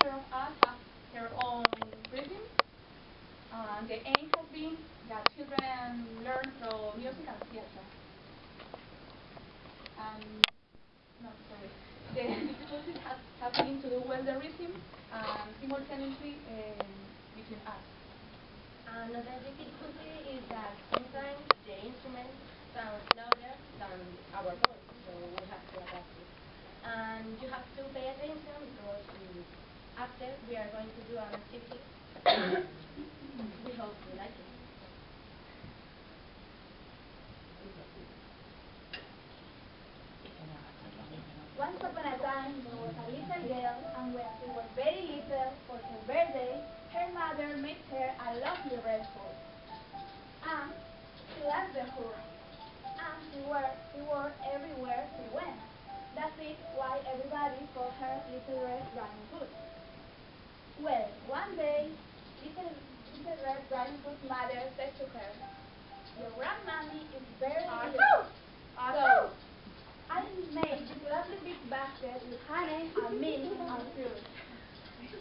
teacher of us has her own rhythm. The aim has been that children learn through music and theater. No, sorry. The difficulty has been to do well the rhythm and simultaneously between us. Another difficulty is that sometimes the instrument sounds louder than our voice, so we have to adapt it. And you have to pay attention because after we are going to do an activity. We hope you like it. Once upon a time, there was a little girl, and when she was very little, for her birthday, her mother made her a lovely red hood. And she loved the hood. And she wore everywhere she went. That is why everybody called her Little Red Riding Hood. Well, one day, Little Red Riding Hood's mother said to her, "Your grandmammy is very ill. So, I made this lovely big basket with honey and milk and fruit.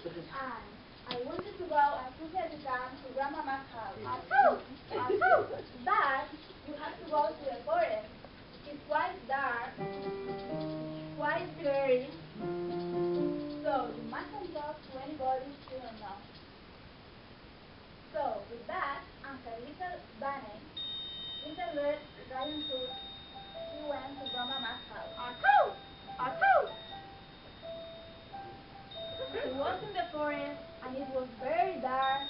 And I wanted to go as quickly as you can to Grandmama's house. But you have to go to the forest. It's quite dark, quite scary, so you mustn't talk to anybody you don't know." So with that, and her little bunny, Little Red Riding Hood, she went to Grandmama's house. She was in the forest, and it was very dark,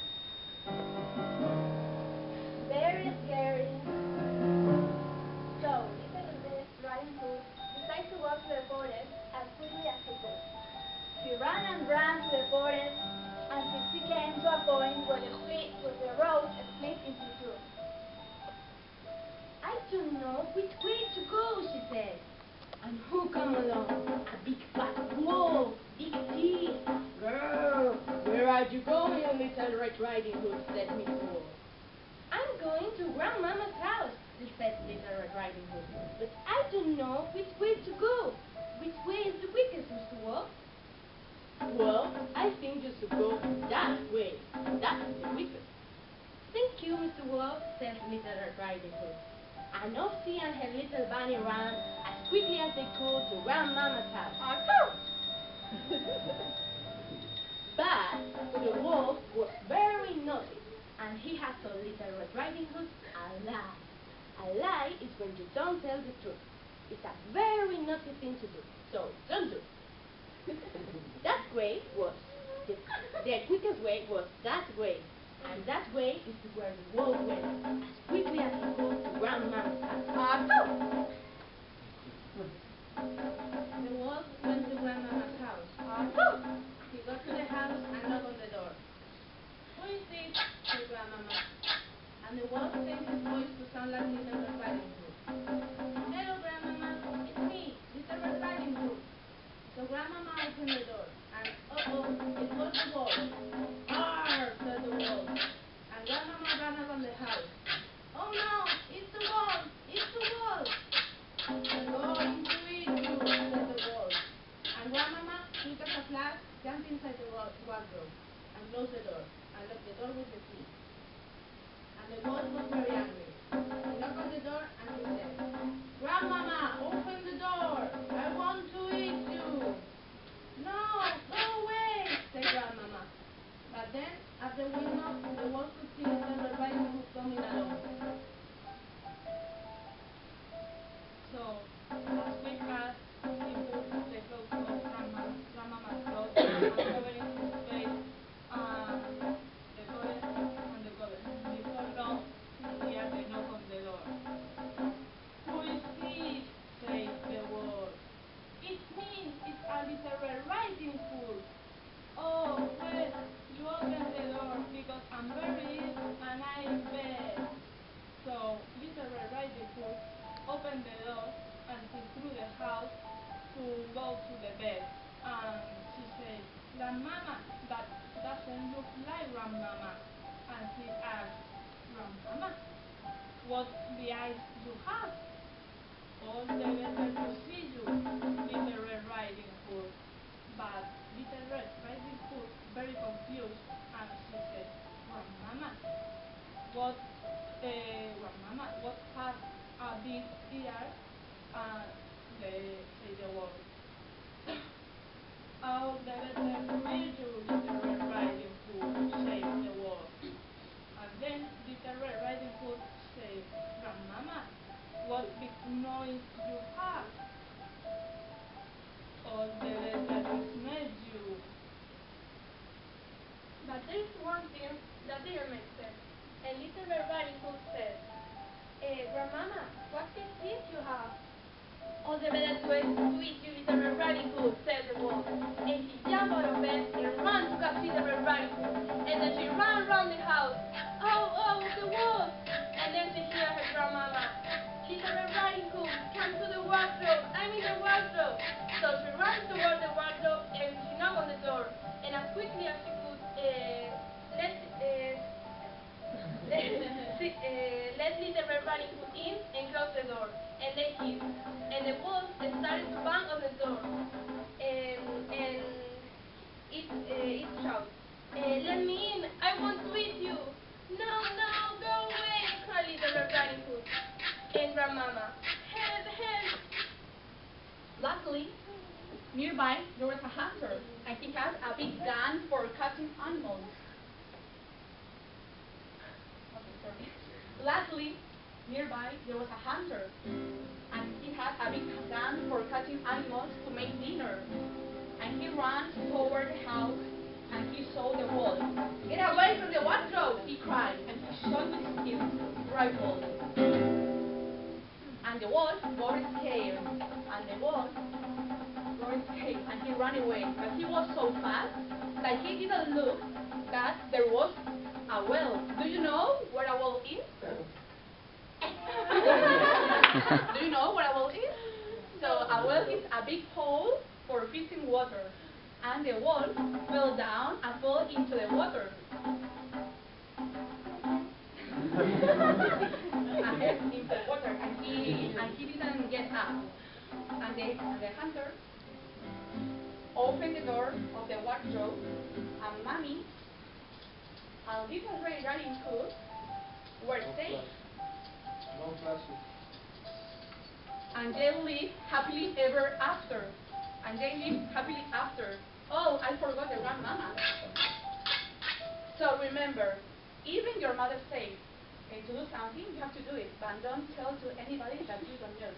very scary. So Little Red Riding Hood decided to go to the forest as quickly as she could. She ran and ran to the forest until she came to a point where the road split into two. I don't know which way to go, she said. And who come along? A big fat wolf, big teeth. Girl, where are you going, Little Red Riding Hood? Said Miss Wolf. I'm going to Grandmama's house, said Little Red Riding Hood. But I don't know which way to go. Which way is the quickest, Mr. Wolf? Well, I think you should go that way. That's the quickest. Thank you, Mr. Wolf, said Little Red Riding Hood. And off she and her little bunny ran as quickly as they could to Grandmama's house. But the wolf was very naughty, and he had told Little Red Riding Hood a lie. A lie is when you don't tell the truth. It's a very naughty thing to do, so don't do it. That way was, the quickest way was that way. And that way is where the wolf went, as quickly as he could to Grandmama's house. The wolf went to Grandmama's house. He got to the house and knocked on the door. "Who is it?" said Grandmama. And the wolf changed his voice to sound like Little Red Riding Hood. "Hello, Grandmama. It's me, Little Red Riding Hood." So Grandmama opened the door, and it was the wolf. "Arr!" said the wolf. And Grandmama ran around the house. "Oh no, it's the wolf! It's the wolf!" "I'm going to eat you," said the wolf. And Grandmama, quick as a flash, jumped inside the wardrobe and closed the door and locked the door with the key. And the wolf was very angry. He knocked on the door and he said, "Grandmama, open the door! I want to eat you!" "No, go away," said Grandmama. But then, at the window, the wolf could see Little Red Riding Hood coming along. So, as quick as he put the clothes of Grandmama's clothes and covering his face and the toilet and the covers. Before long, he heard the knock on the door. "Who is it?" said the wolf. "It's me, it's a Little Red Riding Hood." "Oh, well, you open the door because I'm very ill and I'm in bed." So Little Red Riding Hood opened the door and she threw the house to go to the bed. And she said, "Grandmama, that doesn't look like Grandmama." And he asked, "Grandmama, what's the eyes you have?" "All the better to see you, Little Red Riding Hood." But Little Red Riding Hood confused and she said, Grandmama, what have these ears? Say the word. Oh, the better read you, Little Red Riding Hood, say the word. And then Little Red Riding Hood said, Grandmama, what big noise you have? Oh, the letter made you. But there is one thing that didn't make sense. And Little Red Riding Hood said, Grandmama, what big teeth you have? All the better to eat you, Little Red Riding Hood, said the wolf. And he jumped out of bed and ran to catch Little Red Riding Hood. And then she ran around the house. Oh, oh, the wolf! And then she heard her grandmama. Little Red Riding Hood, come to the wardrobe. I'm in the wardrobe. So she ran toward the wardrobe and she knocked on the door. And as quickly as she could, let Little Red Riding Hood in and close the door. And they hid. And the wolf started to bang on the door. And it shouted, let me in, I want to eat you. No, no, go away, cried Little Red Riding Hood. And Grandmama, help, help. Luckily, nearby there was a hunter, and he had a big gun for catching animals. Okay, sorry. Luckily, nearby there was a hunter, and he had a big gun for catching animals to make dinner. And he ran toward the house, and he saw the wolf. Get away from the wardrobe, he cried, and he shot with his rifle. And the wolf got scared, and he ran away. But he was so fast that he didn't look that there was a well. Do you know what a well is? Do you know what a well is? So a well is a big hole for fishing water. And the wolf fell down and fell into the water. Ahead into the water, and he didn't get up. And the hunter opened the door of the wardrobe, and Mommy and Little Red Riding Hood were safe. No plastic. And they lived happily ever after. Oh, I forgot the grandmama. So remember, even your mother says, to do something, you have to do it, but don't tell to anybody that you don't know.